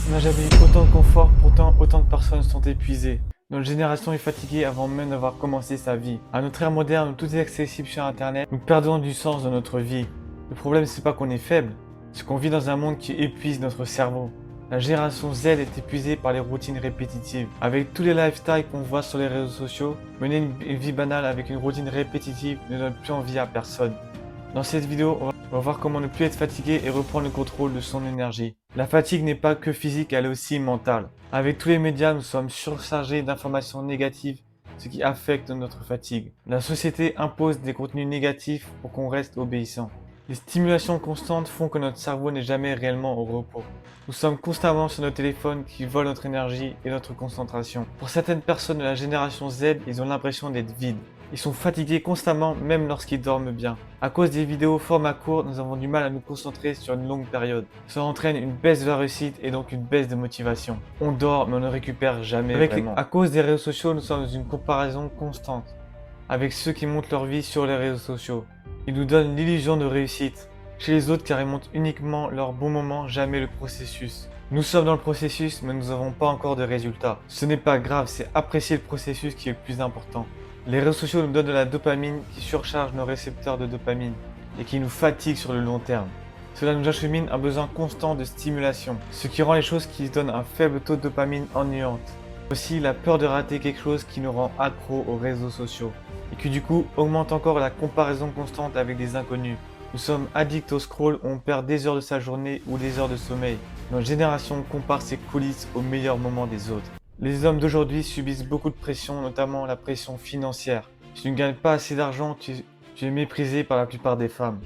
On n'a jamais eu autant de confort, pourtant autant de personnes sont épuisées. Notre génération est fatiguée avant même d'avoir commencé sa vie. À notre ère moderne où tout est accessible sur internet, nous perdons du sens dans notre vie. Le problème c'est pas qu'on est faible, c'est qu'on vit dans un monde qui épuise notre cerveau. La génération Z est épuisée par les routines répétitives. Avec tous les lifestyles qu'on voit sur les réseaux sociaux, mener une vie banale avec une routine répétitive ne donne plus envie à personne. Dans cette vidéo, on va voir comment ne plus être fatigué et reprendre le contrôle de son énergie. La fatigue n'est pas que physique, elle est aussi mentale. Avec tous les médias, nous sommes surchargés d'informations négatives, ce qui affecte notre fatigue. La société impose des contenus négatifs pour qu'on reste obéissant. Les stimulations constantes font que notre cerveau n'est jamais réellement au repos. Nous sommes constamment sur nos téléphones qui volent notre énergie et notre concentration. Pour certaines personnes de la génération Z, ils ont l'impression d'être vides. Ils sont fatigués constamment, même lorsqu'ils dorment bien. À cause des vidéos format court, nous avons du mal à nous concentrer sur une longue période. Cela entraîne une baisse de la réussite et donc une baisse de motivation. On dort, mais on ne récupère jamais vraiment. À cause des réseaux sociaux, nous sommes dans une comparaison constante avec ceux qui montrent leur vie sur les réseaux sociaux. Ils nous donnent l'illusion de réussite chez les autres car ils montrent uniquement leur bon moment, jamais le processus. Nous sommes dans le processus, mais nous n'avons pas encore de résultats. Ce n'est pas grave, c'est apprécier le processus qui est le plus important. Les réseaux sociaux nous donnent de la dopamine qui surcharge nos récepteurs de dopamine et qui nous fatigue sur le long terme. Cela nous achemine un besoin constant de stimulation, ce qui rend les choses qui donnent un faible taux de dopamine ennuyantes. Aussi la peur de rater quelque chose qui nous rend accro aux réseaux sociaux et qui du coup augmente encore la comparaison constante avec des inconnus. Nous sommes addicts au scroll où on perd des heures de sa journée ou des heures de sommeil. Notre génération compare ses coulisses aux meilleurs moments des autres. Les hommes d'aujourd'hui subissent beaucoup de pression, notamment la pression financière. Si tu ne gagnes pas assez d'argent, tu es méprisé par la plupart des femmes.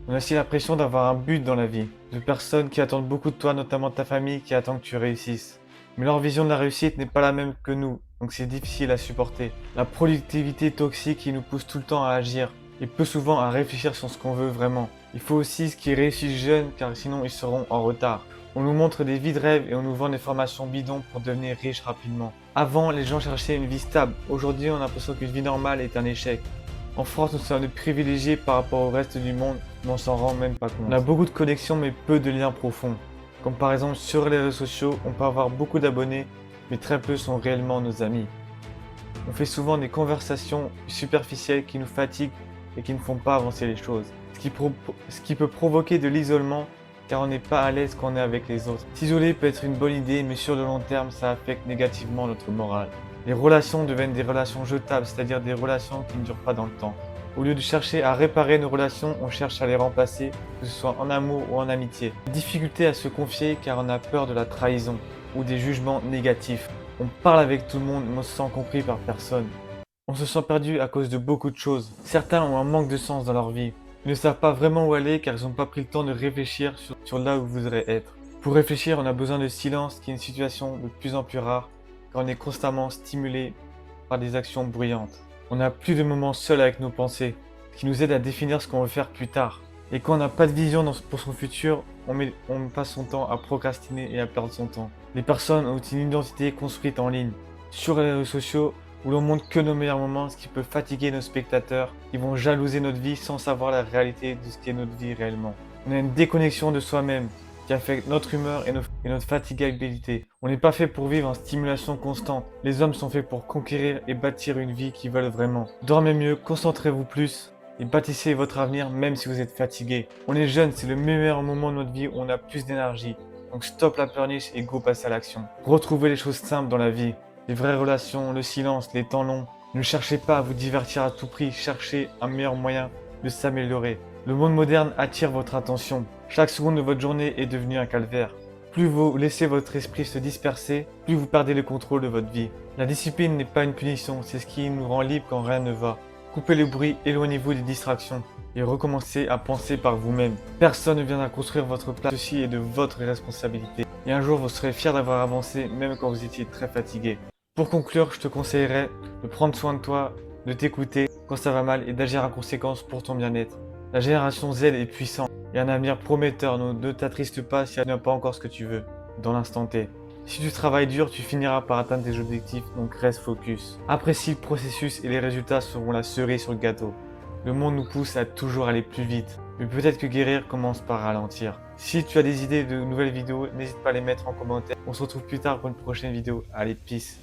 On a aussi la pression d'avoir un but dans la vie, de personnes qui attendent beaucoup de toi, notamment ta famille qui attend que tu réussisses. Mais leur vision de la réussite n'est pas la même que nous, donc c'est difficile à supporter. La productivité toxique qui nous pousse tout le temps à agir et peu souvent à réfléchir sur ce qu'on veut vraiment. Il faut aussi ce qui réussit jeunes car sinon ils seront en retard. On nous montre des vies de rêve et on nous vend des formations bidons pour devenir riche rapidement. Avant, les gens cherchaient une vie stable. Aujourd'hui, on a l'impression qu'une vie normale est un échec. En France, nous sommes des privilégiés par rapport au reste du monde, mais on s'en rend même pas compte. On a beaucoup de connexions mais peu de liens profonds. Comme par exemple sur les réseaux sociaux, on peut avoir beaucoup d'abonnés, mais très peu sont réellement nos amis. On fait souvent des conversations superficielles qui nous fatiguent et qui ne font pas avancer les choses. Ce qui peut provoquer de l'isolement car on n'est pas à l'aise quand on est avec les autres. S'isoler peut être une bonne idée, mais sur le long terme, ça affecte négativement notre morale. Les relations deviennent des relations jetables, c'est-à-dire des relations qui ne durent pas dans le temps. Au lieu de chercher à réparer nos relations, on cherche à les remplacer, que ce soit en amour ou en amitié. Difficulté à se confier car on a peur de la trahison ou des jugements négatifs. On parle avec tout le monde, mais on se sent compris par personne. On se sent perdu à cause de beaucoup de choses. Certains ont un manque de sens dans leur vie. Ils ne savent pas vraiment où aller car ils n'ont pas pris le temps de réfléchir sur là où vous voudrez être. Pour réfléchir, on a besoin de silence qui est une situation de plus en plus rare car on est constamment stimulé par des actions bruyantes. On n'a plus de moments seuls avec nos pensées, ce qui nous aide à définir ce qu'on veut faire plus tard. Et quand on n'a pas de vision pour son futur, on passe son temps à procrastiner et à perdre son temps. Les personnes ont une identité construite en ligne. Sur les réseaux sociaux, où l'on montre que nos meilleurs moments, ce qui peut fatiguer nos spectateurs, qui vont jalouser notre vie sans savoir la réalité de ce qu'est notre vie réellement. On a une déconnexion de soi-même qui affecte notre humeur et notre fatigabilité. On n'est pas fait pour vivre en stimulation constante. Les hommes sont faits pour conquérir et bâtir une vie qu'ils veulent vraiment. Dormez mieux, concentrez-vous plus et bâtissez votre avenir même si vous êtes fatigué. On est jeune, c'est le meilleur moment de notre vie où on a plus d'énergie. Donc stop la pleurniche et go passer à l'action. Retrouvez les choses simples dans la vie. Les vraies relations, le silence, les temps longs. Ne cherchez pas à vous divertir à tout prix, cherchez un meilleur moyen de s'améliorer. Le monde moderne attire votre attention. Chaque seconde de votre journée est devenue un calvaire. Plus vous laissez votre esprit se disperser, plus vous perdez le contrôle de votre vie. La discipline n'est pas une punition, c'est ce qui nous rend libres quand rien ne va. Coupez le bruit, éloignez-vous des distractions et recommencez à penser par vous-même. Personne ne viendra construire votre place, ceci est de votre responsabilité. Et un jour vous serez fier d'avoir avancé même quand vous étiez très fatigué. Pour conclure, je te conseillerais de prendre soin de toi, de t'écouter quand ça va mal et d'agir en conséquence pour ton bien-être. La génération Z est puissante et un avenir prometteur, donc ne t'attriste pas si tu n'as pas encore ce que tu veux dans l'instant T. Si tu travailles dur, tu finiras par atteindre tes objectifs, donc reste focus. Apprécie le processus et les résultats seront la cerise sur le gâteau. Le monde nous pousse à toujours aller plus vite, mais peut-être que guérir commence par ralentir. Si tu as des idées de nouvelles vidéos, n'hésite pas à les mettre en commentaire. On se retrouve plus tard pour une prochaine vidéo. Allez, peace.